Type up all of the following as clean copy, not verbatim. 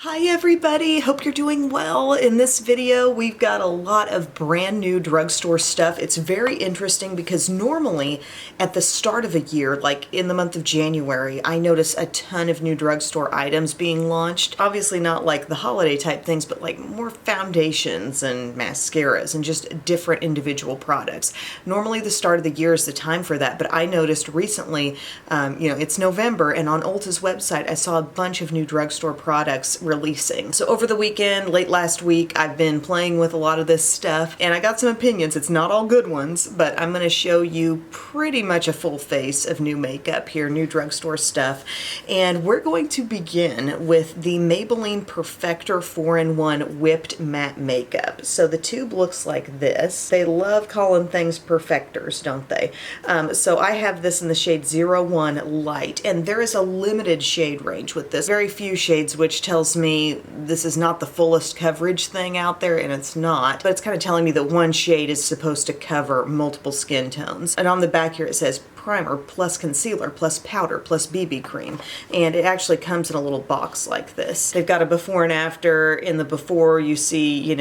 Hi everybody, hope you're doing well. In this video we've got a lot of brand new drugstore stuff. It's very interesting because normally at the start of a year, like in the month of January, I notice a ton of new drugstore items being launched. Obviously not like the holiday type things, but like more foundations and mascaras and just different individual products. Normally the start of the year is the time for that, but I noticed recently, it's November, and on Ulta's website I saw a bunch of new drugstore products releasing. So over the weekend, late last week, I've been playing with a lot of this stuff and I got some opinions. It's not all good ones, but I'm going to show you pretty much a full face of new makeup here, new drugstore stuff. And we're going to begin with the Maybelline Perfector 4-in-1 Whipped Matte Makeup. So the tube looks like this. They love calling things perfectors, don't they? So I have this in the shade 01 Light, and there is a limited shade range with this. Very few shades, which tells me this is not the fullest coverage thing out there, and it's not, but it's kind of telling me that one shade is supposed to cover multiple skin tones. And on the back here it says primer plus concealer plus powder plus BB cream, and it actually comes in a little box like this. They've got a before and after. In the before you see,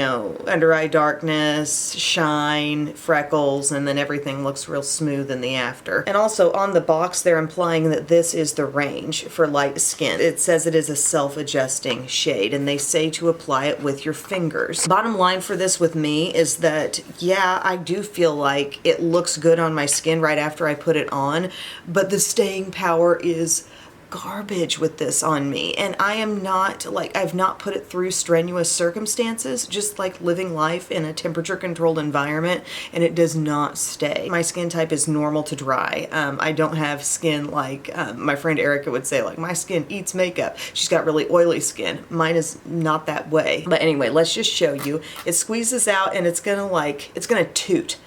under eye darkness, shine, freckles, and then everything looks real smooth in the after. And also on the box they're implying that this is the range for light skin. It says it is a self-adjusting shade, and they say to apply it with your fingers. Bottom line for this with me is that, yeah, I do feel like it looks good on my skin right after I put it on, but the staying power is garbage with this on me. And I am not, I've not put it through strenuous circumstances, just like living life in a temperature controlled environment, and it does not stay. My skin type is normal to dry. I don't have skin like my friend Erica would say, like, my skin eats makeup. She's got really oily skin. Mine is not that way. But anyway, let's just show you. It squeezes out and it's gonna toot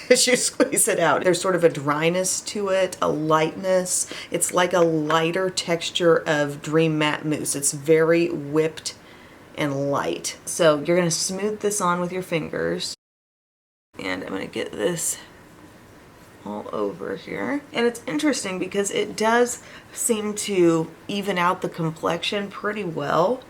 as you squeeze it out. There's sort of a dryness to it, a lightness. It's like a lighter texture of Dream Matte Mousse. It's very whipped and light. So you're going to smooth this on with your fingers. And I'm going to get this all over here. And it's interesting because it does seem to even out the complexion pretty well.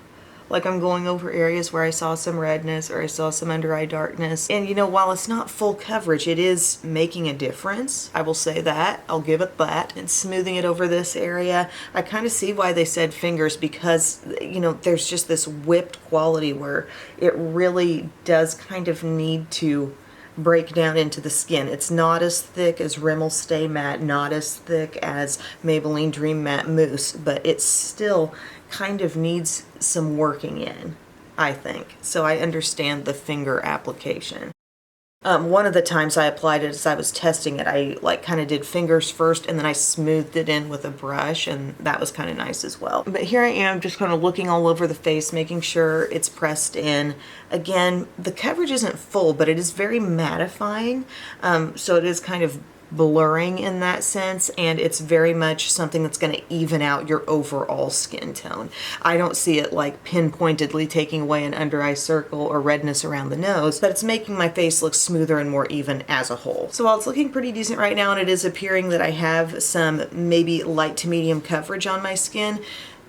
Like, I'm going over areas where I saw some redness or I saw some under eye darkness. And while it's not full coverage, it is making a difference. I will say that. I'll give it that. And smoothing it over this area. I kind of see why they said fingers, because, there's just this whipped quality where it really does kind of need to break down into the skin. It's not as thick as Rimmel Stay Matte, not as thick as Maybelline Dream Matte Mousse, but it still kind of needs some working in, I think. So I understand the finger application. One of the times I applied it as I was testing it, I kind of did fingers first and then I smoothed it in with a brush, and that was kind of nice as well. But here I am just kind of looking all over the face, making sure it's pressed in. Again, the coverage isn't full, but it is very mattifying, so it is kind of blurring in that sense, and it's very much something that's going to even out your overall skin tone. I don't see it like pinpointedly taking away an under eye circle or redness around the nose, but it's making my face look smoother and more even as a whole. So while it's looking pretty decent right now, and it is appearing that I have some maybe light to medium coverage on my skin,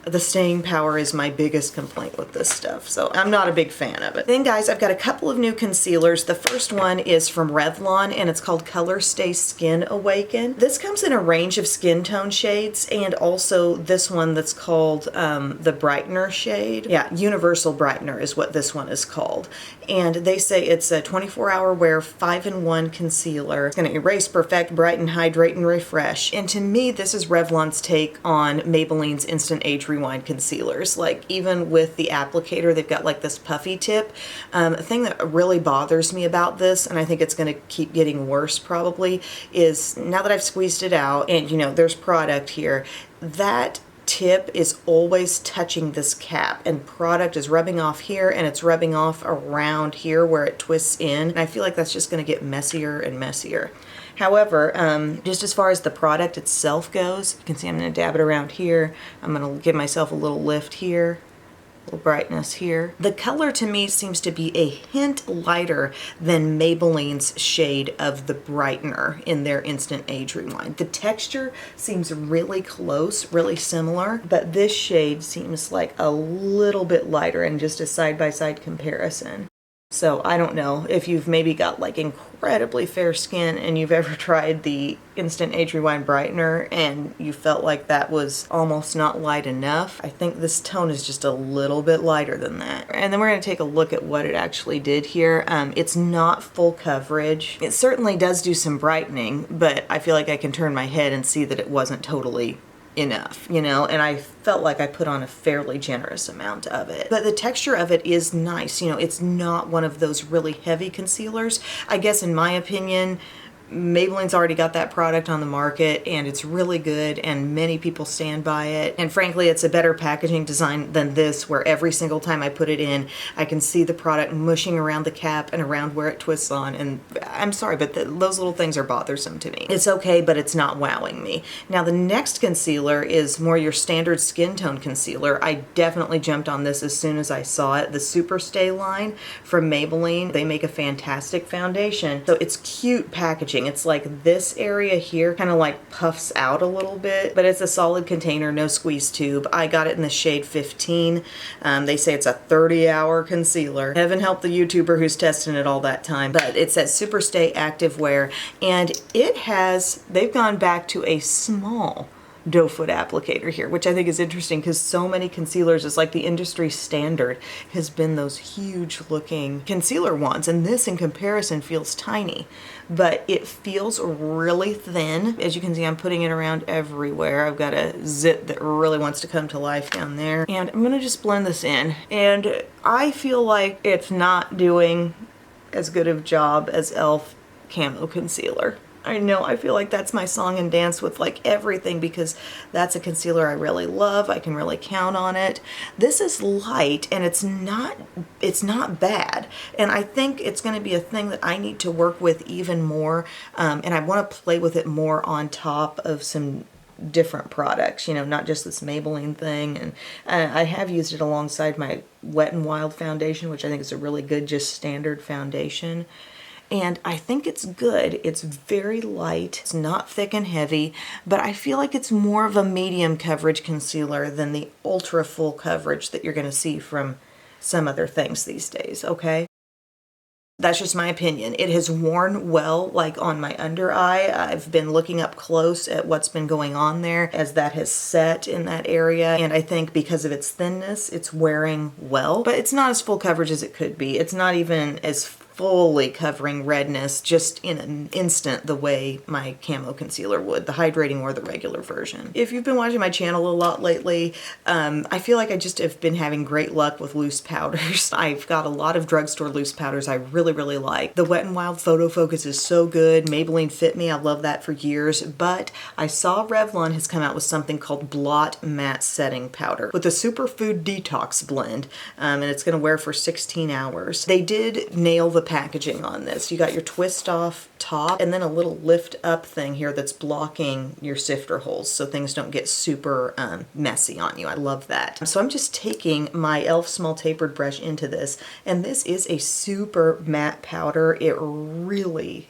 the staying power is my biggest complaint with this stuff, so I'm not a big fan of it. Then guys, I've got a couple of new concealers. The first one is from Revlon, and it's called ColorStay Skin Awaken. This comes in a range of skin tone shades, and also this one that's called the Brightener shade. Yeah, Universal Brightener is what this one is called. And they say it's a 24-hour wear 5-in-1 concealer. It's going to erase, perfect, brighten, hydrate, and refresh. And to me, this is Revlon's take on Maybelline's Instant Age Rewind concealers. Like, even with the applicator, they've got like this puffy tip. A thing that really bothers me about this, and I think it's going to keep getting worse probably, is now that I've squeezed it out and there's product here, that tip is always touching this cap, and product is rubbing off here and it's rubbing off around here where it twists in, and I feel like that's just going to get messier and messier. However, just as far as the product itself goes, you can see I'm going to dab it around here. I'm going to give myself a little lift here little brightness here. The color to me seems to be a hint lighter than Maybelline's shade of the brightener in their Instant Age Rewind. The texture seems really close, really similar, but this shade seems like a little bit lighter in just a side-by-side comparison. So I don't know if you've maybe got like incredibly fair skin and you've ever tried the Instant Age Rewind brightener and you felt like that was almost not light enough. I think this tone is just a little bit lighter than that. And then we're going to take a look at what it actually did here. It's not full coverage. It certainly does do some brightening, but I feel like I can turn my head and see that it wasn't totally enough, you know, and I felt like I put on a fairly generous amount of it. But the texture of it is nice, you know, it's not one of those really heavy concealers. I guess in my opinion, Maybelline's already got that product on the market and it's really good and many people stand by it. And frankly, it's a better packaging design than this, where every single time I put it in, I can see the product mushing around the cap and around where it twists on. And I'm sorry, but those little things are bothersome to me. It's okay, but it's not wowing me. Now the next concealer is more your standard skin tone concealer. I definitely jumped on this as soon as I saw it. The SuperStay line from Maybelline. They make a fantastic foundation. So it's cute packaging. It's like this area here kind of like puffs out a little bit, but it's a solid container, no squeeze tube. I got it in the shade 15. They say it's a 30-hour concealer. Heaven help the YouTuber who's testing it all that time. But it says SuperStay Activewear, and they've gone back to a small doe foot applicator here, which I think is interesting because so many concealers, it's like the industry standard has been those huge looking concealer wands, and this in comparison feels tiny, but it feels really thin. As you can see, I'm putting it around everywhere. I've got a zit that really wants to come to life down there, and I'm gonna just blend this in, and I feel like it's not doing as good of a job as e.l.f. Camo Concealer. I know, I feel like that's my song and dance with like everything because that's a concealer I really love. I can really count on it. This is light and it's not bad. And I think it's going to be a thing that I need to work with even more. And I want to play with it more on top of some different products, you know, not just this Maybelline thing. And I have used it alongside my Wet n Wild foundation, which I think is a really good, just standard foundation. And I think it's good. It's very light. It's not thick and heavy, but I feel like it's more of a medium coverage concealer than the ultra full coverage that you're going to see from some other things these days, okay? That's just my opinion. It has worn well, like on my under eye. I've been looking up close at what's been going on there as that has set in that area. And I think because of its thinness, it's wearing well, but it's not as full coverage as it could be. It's not even as fully covering redness just in an instant the way my camo concealer would, the hydrating or the regular version. If you've been watching my channel a lot lately, I feel like I just have been having great luck with loose powders. I've got a lot of drugstore loose powders I really like. The Wet n Wild Photo Focus is so good. Maybelline Fit Me, I love that for years, but I saw Revlon has come out with something called Blot Matte Setting Powder with a superfood detox blend, and it's gonna wear for 16 hours. They did nail the packaging on this. You got your twist off top and then a little lift up thing here that's blocking your sifter holes so things don't get super messy on you. I love that. So I'm just taking my e.l.f. small tapered brush into this, and this is a super matte powder. It really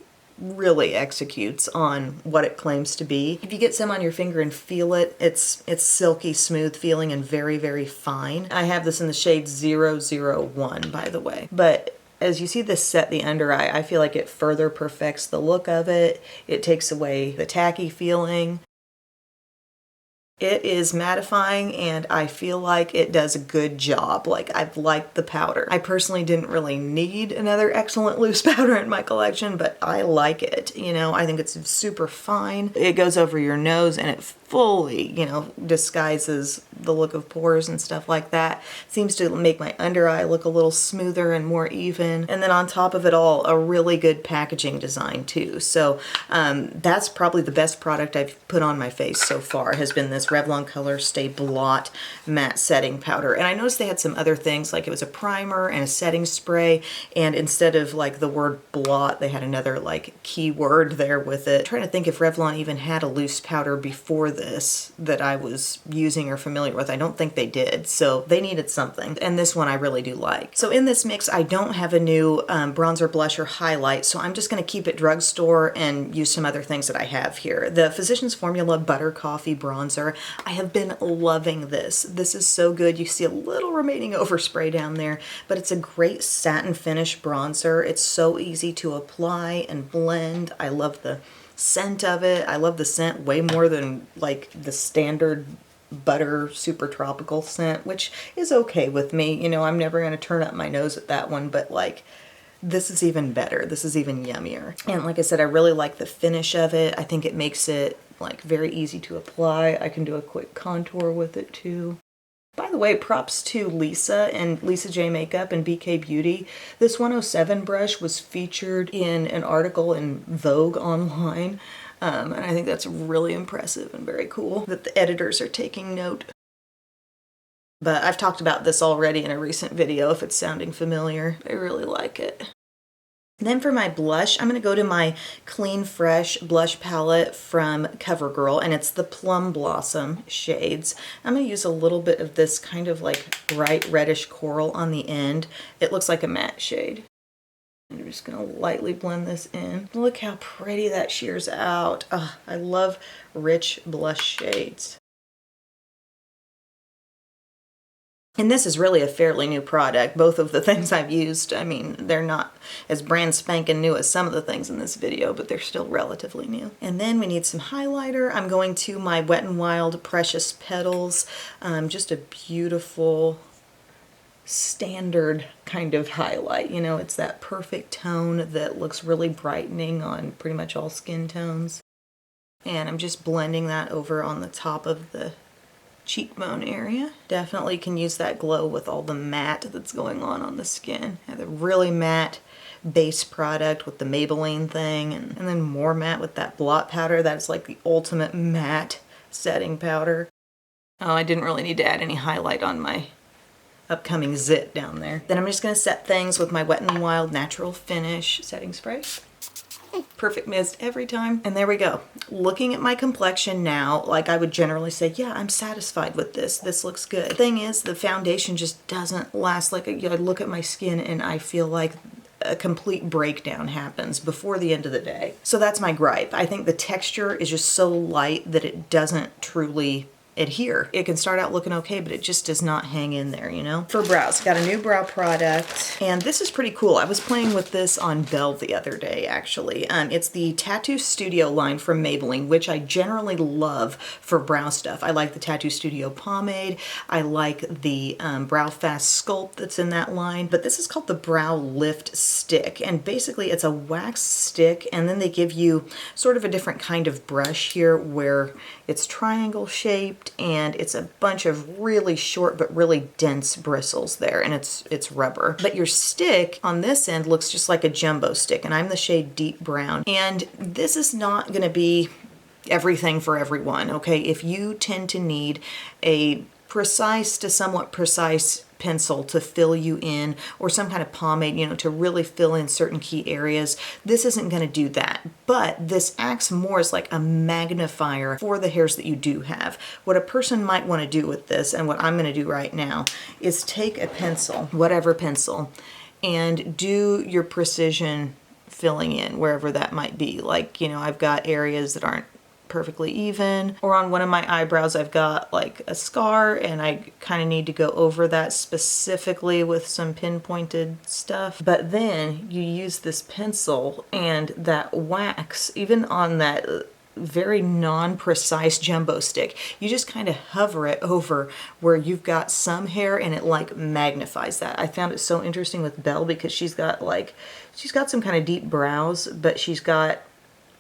executes on what it claims to be. If you get some on your finger and feel it, it's silky smooth feeling and very fine. I have this in the shade 001, by the way, but as you see this set the under eye, I feel like it further perfects the look of it. It takes away the tacky feeling. It is mattifying and I feel like it does a good job. Like, I've liked the powder. I personally didn't really need another excellent loose powder in my collection, but I like it. You know, I think it's super fine. It goes over your nose and it fully, you know, disguises the look of pores and stuff like that. Seems to make my under eye look a little smoother and more even. And then on top of it all, a really good packaging design too. So that's probably the best product I've put on my face so far, has been this Revlon ColorStay Blot Matte Setting Powder. And I noticed they had some other things, like it was a primer and a setting spray, and instead of like the word blot, they had another like keyword there with it. I'm trying to think if Revlon even had a loose powder before this that I was using or familiar familiar with. I don't think they did, so they needed something. And this one I really do like. So in this mix, I don't have a new bronzer, blush, or highlight, so I'm just going to keep it drugstore and use some other things that I have here. The Physicians Formula Butter Coffee Bronzer. I have been loving this. This is so good. You see a little remaining overspray down there, but it's a great satin finish bronzer. It's so easy to apply and blend. I love the scent of it. I love the scent way more than like the standard butter super tropical scent, which is okay with me. You know, I'm never going to turn up my nose at that one, but like this is even better. This is even yummier. And like I said, I really like the finish of it. I think it makes it like very easy to apply. I can do a quick contour with it too. By the way, props to Lisa and Lisa J Makeup and BK Beauty. This 107 brush was featured in an article in Vogue online, and I think that's really impressive and very cool that the editors are taking note. But I've talked about this already in a recent video if it's sounding familiar. I really like it. Then for my blush, I'm going to go to my Clean Fresh blush palette from CoverGirl, and it's the Plum Blossom shades. I'm going to use a little bit of this kind of like bright reddish coral on the end. It looks like a matte shade. I'm just going to lightly blend this in. Look how pretty that sheers out. Oh, I love rich blush shades. And this is really a fairly new product. Both of the things I've used, I mean, they're not as brand spanking new as some of the things in this video, but they're still relatively new. And then we need some highlighter. I'm going to my Wet n Wild Precious Petals. Just a beautiful standard kind of highlight. You know, it's that perfect tone that looks really brightening on pretty much all skin tones. And I'm just blending that over on the top of the cheekbone area. Definitely can use that glow with all the matte that's going on the skin. I have a really matte base product with the Maybelline thing, and then more matte with that blot powder. That is like the ultimate matte setting powder. Oh, I didn't really need to add any highlight on my upcoming zit down there. Then I'm just going to set things with my Wet n Wild Natural Finish setting spray. Perfect mist every time. And there we go. Looking at my complexion now, like I would generally say, yeah, I'm satisfied with this. This looks good. The thing is, the foundation just doesn't last. Like, I look at my skin and I feel like a complete breakdown happens before the end of the day. So that's my gripe. I think the texture is just so light that it doesn't truly adhere. It can start out looking okay, but it just does not hang in there, you know? For brows, got a new brow product, and this is pretty cool. I was playing with this on Belle the other day, actually. It's the Tattoo Studio line from Maybelline, which I generally love for brow stuff. I like the Tattoo Studio pomade. I like the Brow Fast Sculpt that's in that line, but this is called the Brow Lift Stick, and basically it's a wax stick, and then they give you sort of a different kind of brush here where it's triangle shaped, and it's a bunch of really short but really dense bristles there, and it's rubber. But your stick on this end looks just like a jumbo stick, and I'm the shade Deep Brown. And this is not going to be everything for everyone, okay? If you tend to need a precise to somewhat precise pencil to fill you in, or some kind of pomade, you know, to really fill in certain key areas, this isn't going to do that. But this acts more as like a magnifier for the hairs that you do have. What a person might want to do with this, and what I'm going to do right now, is take a pencil, whatever pencil, and do your precision filling in wherever that might be. Like, you know, I've got areas that aren't perfectly even, or on one of my eyebrows I've got like a scar and I kind of need to go over that specifically with some pinpointed stuff. But then you use this pencil and that wax, even on that very non-precise jumbo stick, you just kind of hover it over where you've got some hair and it like magnifies that. I found it so interesting with Belle because she's got some kind of deep brows, but she's got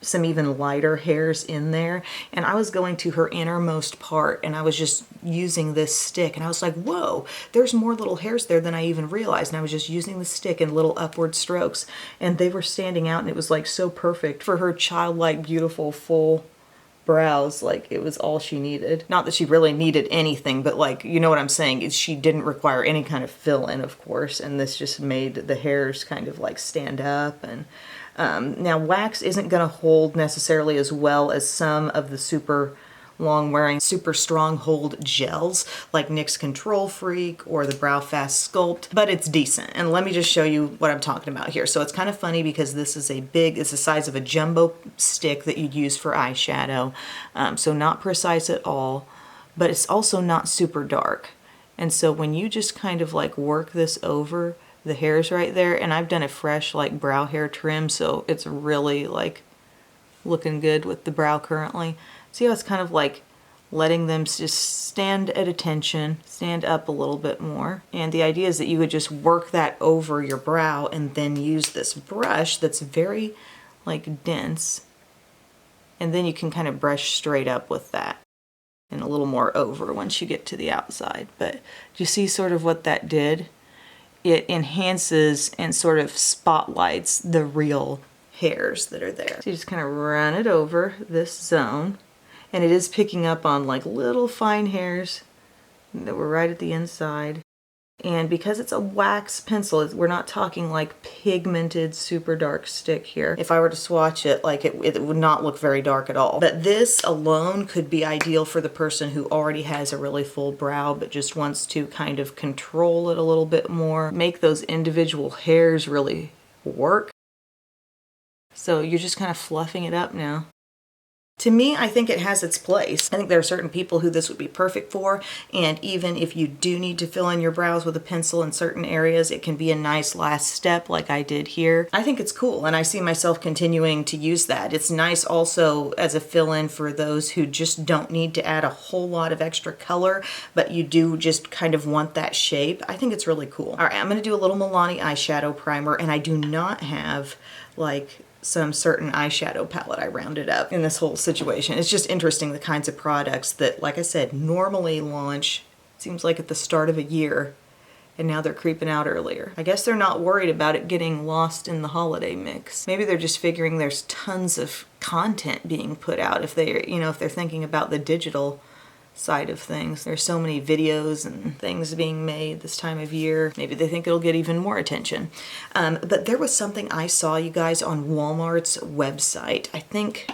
some even lighter hairs in there, and I was going to her innermost part and I was just using this stick and I was like, whoa, there's more little hairs there than I even realized, and I was just using the stick in little upward strokes and they were standing out, and it was like so perfect for her childlike beautiful full brows. Like, it was all she needed. Not that she really needed anything, but like, you know what I'm saying, she didn't require any kind of fill in, of course, and this just made the hairs kind of like stand up. And now wax isn't going to hold necessarily as well as some of the super long wearing super strong hold gels like NYX Control Freak or the Brow Fast Sculpt, but it's decent. And let me just show you what I'm talking about here. So it's kind of funny because this is it's the size of a jumbo stick that you'd use for eyeshadow. So not precise at all, but it's also not super dark. And so when you just kind of like work this over the hairs right there, and I've done a fresh like brow hair trim, so it's really like looking good with the brow currently. See how it's kind of like letting them just stand at attention, stand up a little bit more. And the idea is that you would just work that over your brow and then use this brush that's very like dense. And then you can kind of brush straight up with that and a little more over once you get to the outside. But do you see sort of what that did? It enhances and sort of spotlights the real hairs that are there. So you just kind of run it over this zone, and it is picking up on like little fine hairs that were right at the inside. And because it's a wax pencil, we're not talking like pigmented super dark stick here. If I were to swatch it, like it would not look very dark at all. But this alone could be ideal for the person who already has a really full brow but just wants to kind of control it a little bit more, make those individual hairs really work. So you're just kind of fluffing it up now. To me, I think it has its place. I think there are certain people who this would be perfect for, and even if you do need to fill in your brows with a pencil in certain areas, it can be a nice last step like I did here. I think it's cool, and I see myself continuing to use that. It's nice also as a fill-in for those who just don't need to add a whole lot of extra color, but you do just kind of want that shape. I think it's really cool. All right, I'm gonna do a little Milani eyeshadow primer, and I do not have like some certain eyeshadow palette I rounded up in this whole situation. It's just interesting the kinds of products that, like I said, normally launch, seems like at the start of a year, and now they're creeping out earlier. I guess they're not worried about it getting lost in the holiday mix. Maybe they're just figuring there's tons of content being put out if they, if they're thinking about the digital side of things. There's so many videos and things being made this time of year. Maybe they think it'll get even more attention. But there was something I saw, you guys, on Walmart's website. I think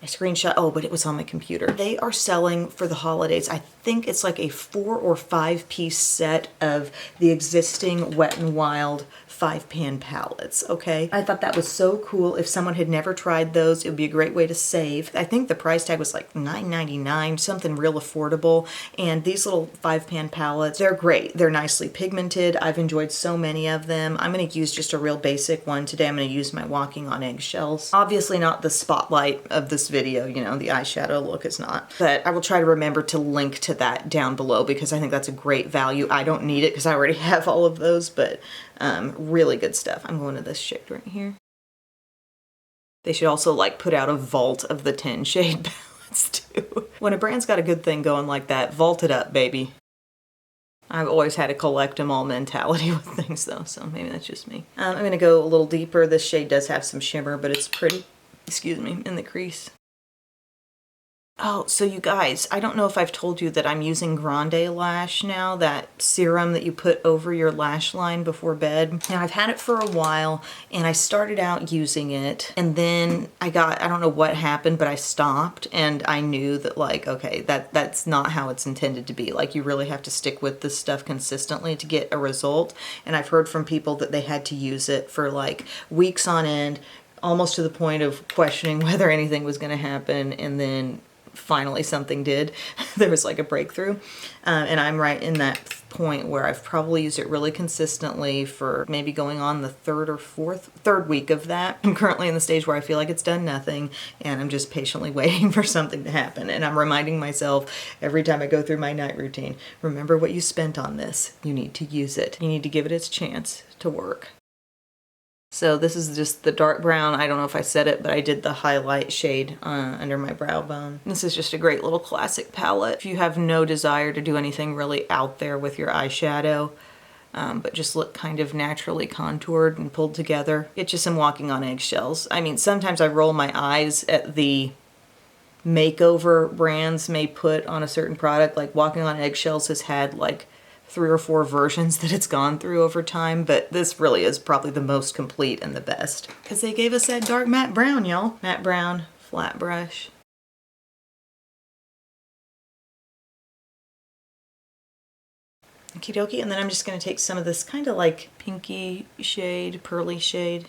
I screenshot, but it was on my computer. They are selling for the holidays, I think it's like a 4 or 5 piece set of the existing Wet n Wild 5-pan palettes, okay? I thought that was so cool. If someone had never tried those, it would be a great way to save. I think the price tag was like $9.99, something real affordable. And these little 5-pan palettes, they're great. They're nicely pigmented. I've enjoyed so many of them. I'm gonna use just a real basic one today. I'm gonna use my Walking on Eggshells. Obviously not the spotlight of this video, the eyeshadow look is not. But I will try to remember to link to that down below because I think that's a great value. I don't need it because I already have all of those, but really good stuff. I'm going to this shade right here. They should also like put out a vault of the 10 shade palettes too. When a brand's got a good thing going like that, vault it up, baby. I've always had a collect 'em all mentality with things though, so maybe that's just me. I'm gonna go a little deeper. This shade does have some shimmer, but it's pretty, in the crease. Oh, so you guys, I don't know if I've told you that I'm using Grande Lash now, that serum that you put over your lash line before bed. Now, I've had it for a while, and I started out using it, and then I don't know what happened, but I stopped, and I knew that, like, okay, that's not how it's intended to be. Like, you really have to stick with this stuff consistently to get a result, and I've heard from people that they had to use it for, like, weeks on end, almost to the point of questioning whether anything was going to happen, and then finally something did. There was like a breakthrough, and I'm right in that point where I've probably used it really consistently for maybe going on the third week of that. I'm currently in the stage where I feel like it's done nothing, and I'm just patiently waiting for something to happen. And I'm reminding myself every time I go through my night routine, remember what you spent on this. You need to use it. You need to give it its chance to work. So this is just the dark brown. I don't know if I said it, but I did the highlight shade under my brow bone. This is just a great little classic palette. If you have no desire to do anything really out there with your eyeshadow, but just look kind of naturally contoured and pulled together, get you some Walking on Eggshells. I mean, sometimes I roll my eyes at the makeover brands may put on a certain product. Like Walking on Eggshells has had like 3 or 4 versions that it's gone through over time, but this really is probably the most complete and the best. Because they gave us that dark matte brown, y'all. Matte brown, flat brush. Okie dokie, and then I'm just going to take some of this kind of like pinky shade, pearly shade.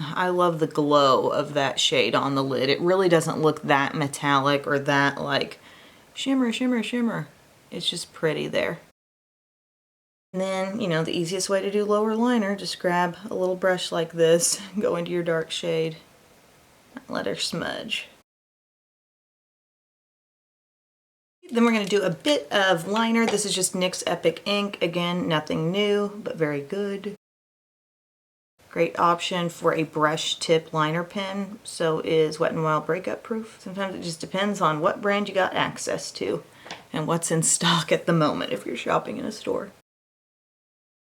I love the glow of that shade on the lid. It really doesn't look that metallic or that like shimmer, shimmer, shimmer. It's just pretty there. And then, you know, the easiest way to do lower liner, just grab a little brush like this, go into your dark shade, let her smudge. Then we're going to do a bit of liner. This is just NYX Epic ink. Again, nothing new, but very good. Great option for a brush tip liner pen. So is Wet n Wild Breakup Proof. Sometimes it just depends on what brand you got access to and what's in stock at the moment if you're shopping in a store.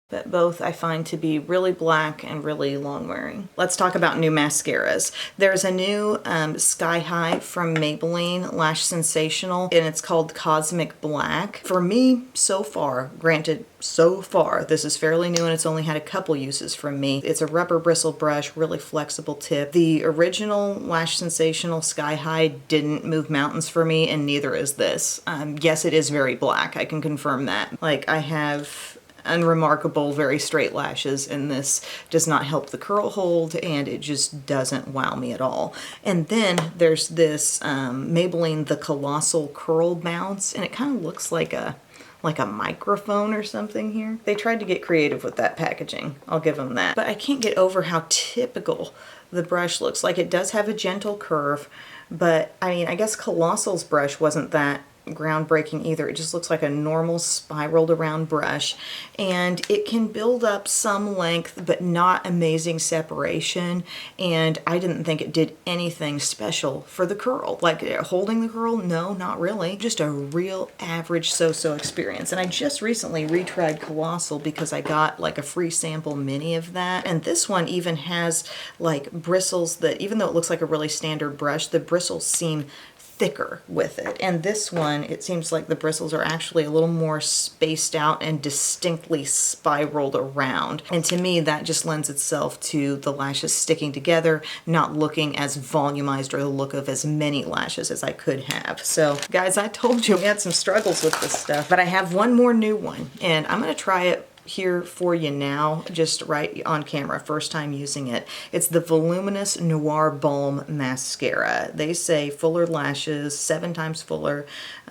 But both I find to be really black and really long wearing. Let's talk about new mascaras. There's a new Sky High from Maybelline Lash Sensational, and it's called Cosmic Black. For me, so far, granted, so far, this is fairly new and it's only had a couple uses from me. It's a rubber bristle brush, really flexible tip. The original Lash Sensational Sky High didn't move mountains for me, and neither is this. Yes, it is very black, I can confirm that. Like, I have unremarkable, very straight lashes, and this does not help the curl hold, and it just doesn't wow me at all. And then there's this Maybelline The Colossal Curl Bounce, and it kind of looks like a microphone or something here. They tried to get creative with that packaging, I'll give them that. But I can't get over how typical the brush looks. Like, it does have a gentle curve, but I mean, I guess Colossal's brush wasn't that groundbreaking either. It just looks like a normal spiraled around brush, and it can build up some length but not amazing separation, and I didn't think it did anything special for the curl. Like, holding the curl, no, not really. Just a real average so-so experience. And I just recently retried Colossal because I got like a free sample mini of that, and this one even has like bristles that, even though it looks like a really standard brush, the bristles seem thicker with it. And this one, it seems like the bristles are actually a little more spaced out and distinctly spiraled around. And to me, that just lends itself to the lashes sticking together, not looking as volumized or the look of as many lashes as I could have. So guys, I told you we had some struggles with this stuff, but I have one more new one, and I'm gonna try it here for you now, just right on camera, first time using it. It's the Voluminous Noir Balm Mascara. They say fuller lashes, 7 times fuller.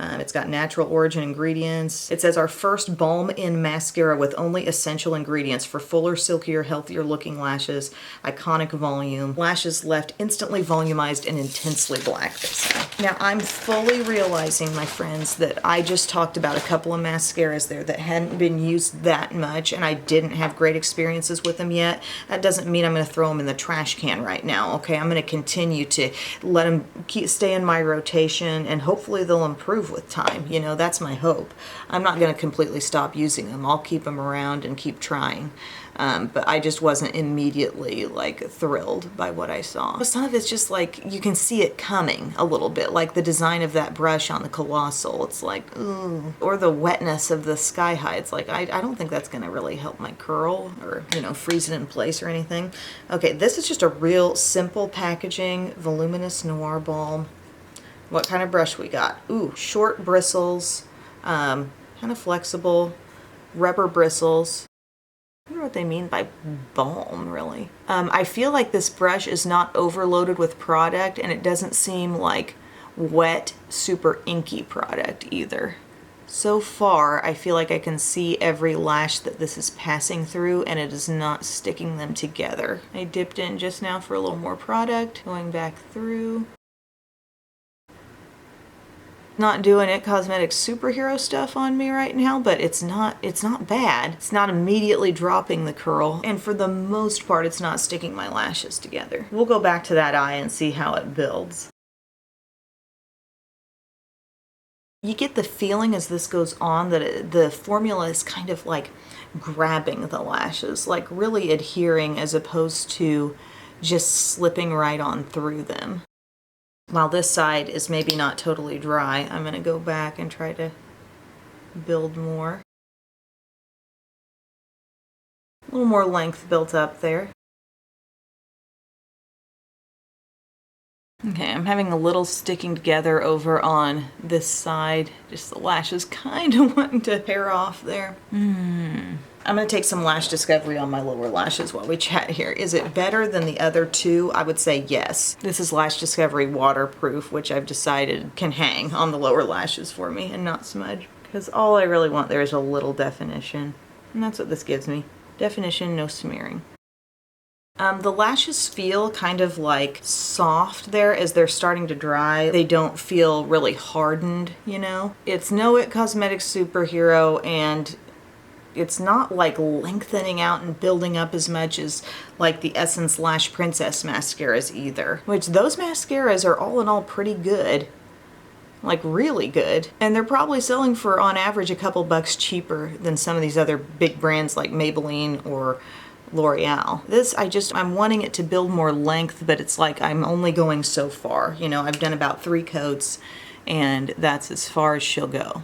It's got natural origin ingredients. It says our first balm-in mascara with only essential ingredients for fuller, silkier, healthier looking lashes. Iconic volume. Lashes left instantly volumized and intensely black, they say. Now, I'm fully realizing, my friends, that I just talked about a couple of mascaras there that hadn't been used that much, and I didn't have great experiences with them yet. That doesn't mean I'm going to throw them in the trash can right now, okay? I'm going to continue to let them stay in my rotation, and hopefully they'll improve with time. You know, that's my hope. I'm not going to completely stop using them. I'll keep them around and keep trying. But I just wasn't immediately like thrilled by what I saw. But some of it's just like, you can see it coming a little bit, like the design of that brush on the Colossal. It's like, ooh. Or the wetness of the Sky High. It's like, I don't think that's gonna really help my curl or, you know, freeze it in place or anything. Okay, this is just a real simple packaging, Voluminous Noir Balm. What kind of brush we got? Ooh, short bristles, kind of flexible, rubber bristles. I wonder what they mean by balm, really. I feel like this brush is not overloaded with product, and it doesn't seem like wet, super inky product either. So far, I feel like I can see every lash that this is passing through, and it is not sticking them together. I dipped in just now for a little more product, going back through. Not doing it cosmetic superhero stuff on me right now, but it's not bad. It's not immediately dropping the curl, and for the most part it's not sticking my lashes together. We'll go back to that eye and see how it builds. You get the feeling as this goes on that the formula is kind of like grabbing the lashes, like really adhering as opposed to just slipping right on through them. While this side is maybe not totally dry, I'm going to go back and try to build more. A little more length built up there. Okay, I'm having a little sticking together over on this side. Just the lashes kind of wanting to hair off there. I'm going to take some Lash Discovery on my lower lashes while we chat here. Is it better than the other two? I would say yes. This is Lash Discovery Waterproof, which I've decided can hang on the lower lashes for me and not smudge. Because all I really want there is a little definition. And that's what this gives me. Definition, no smearing. The lashes feel kind of like soft there as they're starting to dry. They don't feel really hardened, you know? It's no It Cosmetics Superhero, and it's not like lengthening out and building up as much as like the Essence Lash Princess mascaras either. Which those mascaras are all in all pretty good. Like really good. And they're probably selling for on average a couple bucks cheaper than some of these other big brands like Maybelline or L'Oreal. This, I'm wanting it to build more length, but it's like I'm only going so far. You know, I've done about 3 coats and that's as far as she'll go.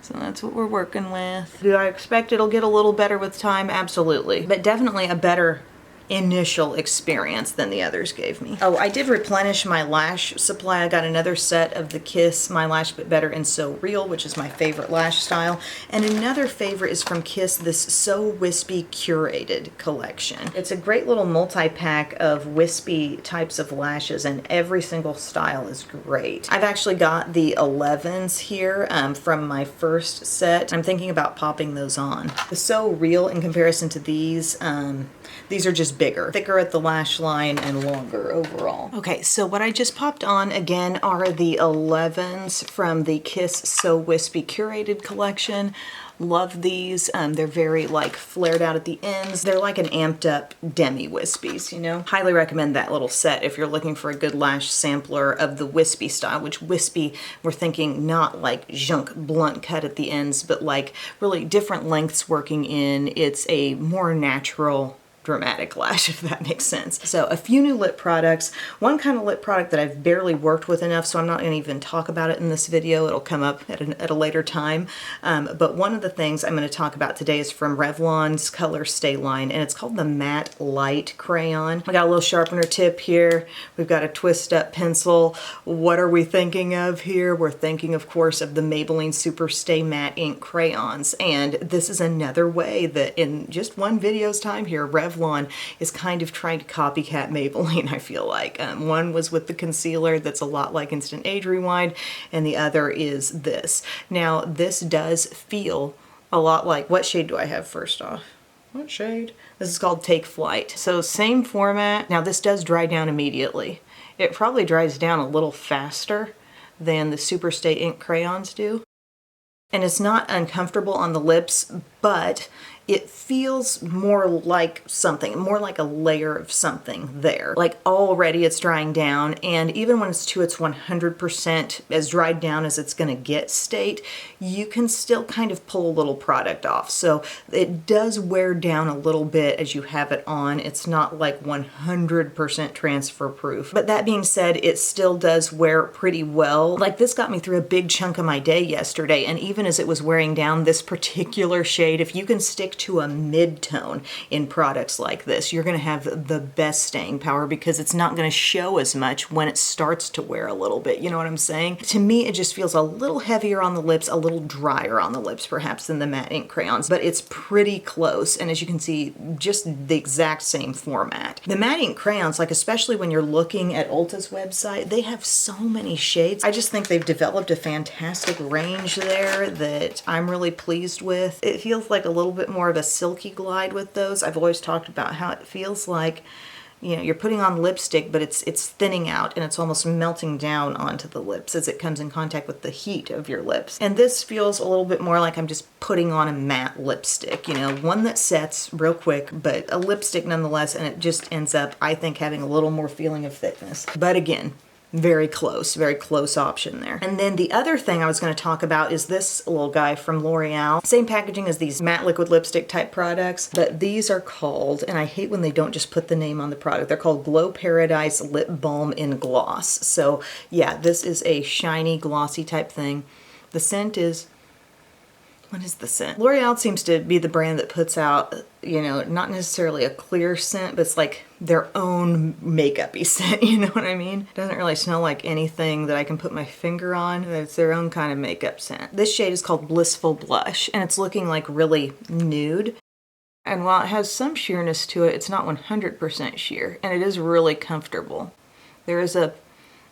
So that's what we're working with. Do I expect it'll get a little better with time? Absolutely. But definitely a better initial experience than the others gave me. Oh, I did replenish my lash supply. I got another set of the Kiss My Lash But Better and So Real, which is my favorite lash style. And another favorite is from Kiss, this So Wispy Curated collection. It's a great little multi-pack of wispy types of lashes, and every single style is great. I've actually got the 11s here from my first set. I'm thinking about popping those on. The So Real, in comparison to these are just bigger, thicker at the lash line and longer overall. Okay, so what I just popped on again are the 11s from the Kiss So Wispy Curated collection. Love these. They're very like flared out at the ends. They're like an amped up demi wispies, you know? Highly recommend that little set if you're looking for a good lash sampler of the wispy style, which wispy, we're thinking not like junk blunt cut at the ends, but like really different lengths working in. It's a more natural dramatic lash, if that makes sense. So a few new lip products. One kind of lip product that I've barely worked with enough, so I'm not going to even talk about it in this video. It'll come up at a later time. But one of the things I'm going to talk about today is from Revlon's ColorStay line, and it's called the Matte Light Crayon. I got a little sharpener tip here. We've got a twist up pencil. What are we thinking of here? We're thinking, of course, of the Maybelline SuperStay Matte Ink Crayons. And this is another way that in just one video's time here, Revlon is kind of trying to copycat Maybelline, I feel like. One was with the concealer that's a lot like Instant Age Rewind, and the other is this. Now, this does feel a lot like, what shade do I have first off? What shade? This is called Take Flight. So same format. Now this does dry down immediately. It probably dries down a little faster than the SuperStay ink crayons do. And it's not uncomfortable on the lips, but it feels more like something, more like a layer of something there. Like already it's drying down, and even when it's to its 100% as dried down as it's gonna get state, you can still kind of pull a little product off. So it does wear down a little bit as you have it on. It's not like 100% transfer proof. But that being said, it still does wear pretty well. Like this got me through a big chunk of my day yesterday, and even as it was wearing down, this particular shade, if you can stick to a mid-tone in products like this, you're going to have the best staying power because it's not going to show as much when it starts to wear a little bit. You know what I'm saying? To me, it just feels a little heavier on the lips, a little drier on the lips perhaps than the matte ink crayons, but it's pretty close. And as you can see, just the exact same format. The matte ink crayons, like especially when you're looking at Ulta's website, they have so many shades. I just think they've developed a fantastic range there that I'm really pleased with. It feels like a little bit more of a silky glide with those. I've always talked about how it feels like, you know, you're putting on lipstick, but it's thinning out and it's almost melting down onto the lips as it comes in contact with the heat of your lips. And this feels a little bit more like I'm just putting on a matte lipstick, you know, one that sets real quick, but a lipstick nonetheless, and it just ends up, I think, having a little more feeling of thickness. But again, very close option there. And then the other thing I was going to talk about is this little guy from L'Oreal. Same packaging as these matte liquid lipstick type products, but these are called, and I hate when they don't just put the name on the product, they're called Glow Paradise Lip Balm in Gloss. So yeah, this is a shiny, glossy type thing. The scent is, What is the scent? L'Oreal seems to be the brand that puts out, you know, not necessarily a clear scent, but it's like their own makeup-y scent, you know what I mean? It doesn't really smell like anything that I can put my finger on. It's their own kind of makeup scent. This shade is called Blissful Blush, and it's looking like really nude. And while it has some sheerness to it, it's not 100% sheer, and it is really comfortable. There is a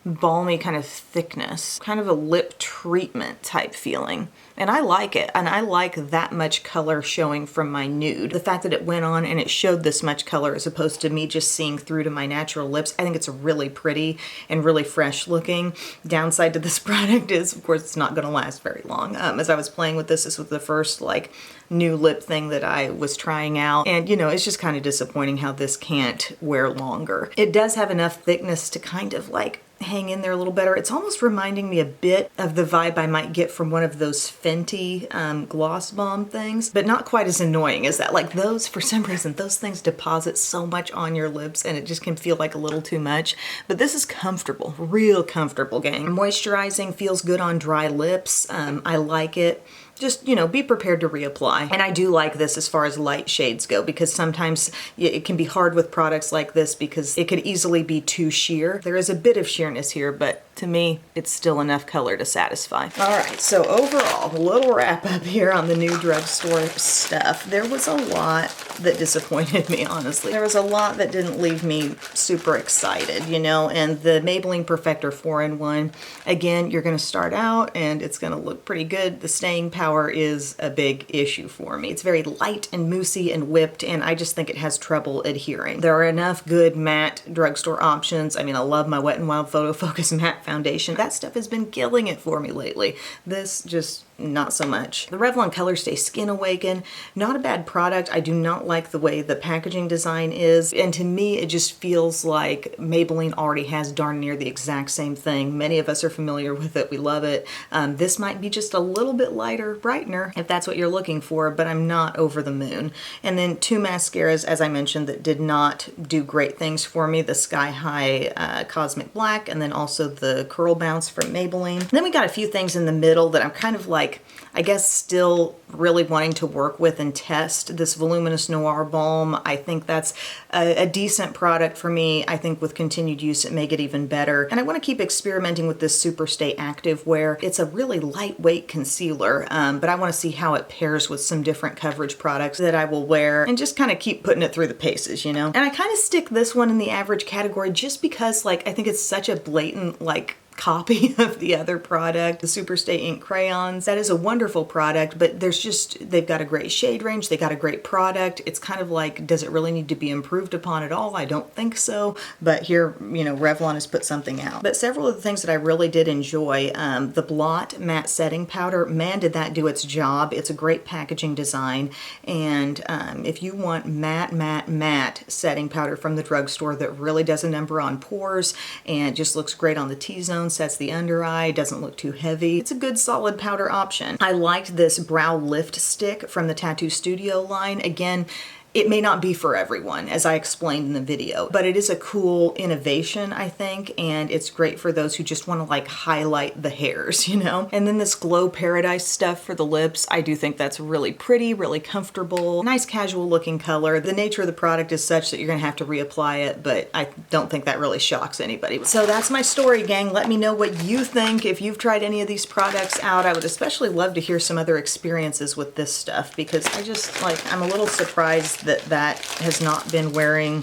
balmy kind of thickness, kind of a lip treatment type feeling. And I like it, and I like that much color showing from my nude. The fact that it went on and it showed this much color as opposed to me just seeing through to my natural lips, I think it's really pretty and really fresh looking. Downside to this product is, of course, it's not gonna last very long. As I was playing with this was the first like new lip thing that I was trying out, and you know, it's just kind of disappointing how this can't wear longer. It does have enough thickness to kind of like hang in there a little better. It's almost reminding me a bit of the vibe I might get from one of those Fenty gloss bomb things, but not quite as annoying as that. Like those, for some reason, those things deposit so much on your lips and it just can feel like a little too much. But this is comfortable, real comfortable, gang. Moisturizing, feels good on dry lips. I like it. Just, you know, be prepared to reapply. And I do like this as far as light shades go, because sometimes it can be hard with products like this because it could easily be too sheer. There is a bit of sheerness here, but to me, it's still enough color to satisfy. All right, so overall, a little wrap up here on the new drugstore stuff. There was a lot that disappointed me, honestly. There was a lot that didn't leave me super excited, you know, and the Maybelline Perfector 4-in-1, again, you're gonna start out and it's gonna look pretty good. The staying power is a big issue for me. It's very light and moussey and whipped, and I just think it has trouble adhering. There are enough good matte drugstore options. I mean, I love my Wet n Wild Photo Focus matte foundation. That stuff has been killing it for me lately. This just not so much. The Revlon ColorStay Skin Awaken, not a bad product. I do not like the way the packaging design is, and to me it just feels like Maybelline already has darn near the exact same thing. Many of us are familiar with it. We love it. This might be just a little bit lighter brightener if that's what you're looking for, but I'm not over the moon. And then two mascaras, as I mentioned, that did not do great things for me. The Sky High Cosmic Black, and then also the Curl Bounce from Maybelline. And then we got a few things in the middle that I'm kind of like, I guess, still really wanting to work with and test. This Voluminous Noir Balm, I think that's a decent product for me. I think with continued use it may get even better. And I want to keep experimenting with this SuperStay Active Wear. It's a really lightweight concealer, but I want to see how it pairs with some different coverage products that I will wear and just kind of keep putting it through the paces, you know? And I kind of stick this one in the average category just because, like, I think it's such a blatant, like, copy of the other product, the SuperStay Ink Crayons. That is a wonderful product, but there's just, they've got a great shade range, they got a great product. It's kind of like, does it really need to be improved upon at all? I don't think so, but here, you know, Revlon has put something out. But several of the things that I really did enjoy, the Blot Matte Setting Powder, man, did that do its job. It's a great packaging design, and if you want matte setting powder from the drugstore that really does a number on pores and just looks great on the T-zone, sets the under eye, doesn't look too heavy, it's a good solid powder option. I liked this Brow Lift Stick from the Tattoo Studio line. Again, it may not be for everyone, as I explained in the video, but it is a cool innovation, I think, and it's great for those who just want to like highlight the hairs, you know? And then this Glow Paradise stuff for the lips, I do think that's really pretty, really comfortable, nice casual looking color. The nature of the product is such that you're gonna have to reapply it, but I don't think that really shocks anybody. So that's my story, gang. Let me know what you think. If you've tried any of these products out, I would especially love to hear some other experiences with this stuff, because I just, like, I'm a little surprised that has not been wearing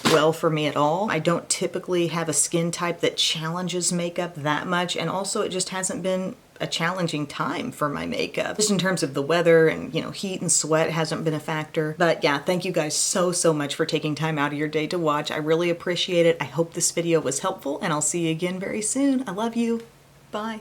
well for me at all. I don't typically have a skin type that challenges makeup that much, and also it just hasn't been a challenging time for my makeup. Just in terms of the weather and, you know, heat and sweat hasn't been a factor. But yeah, thank you guys so much for taking time out of your day to watch. I really appreciate it. I hope this video was helpful, and I'll see you again very soon. I love you. Bye.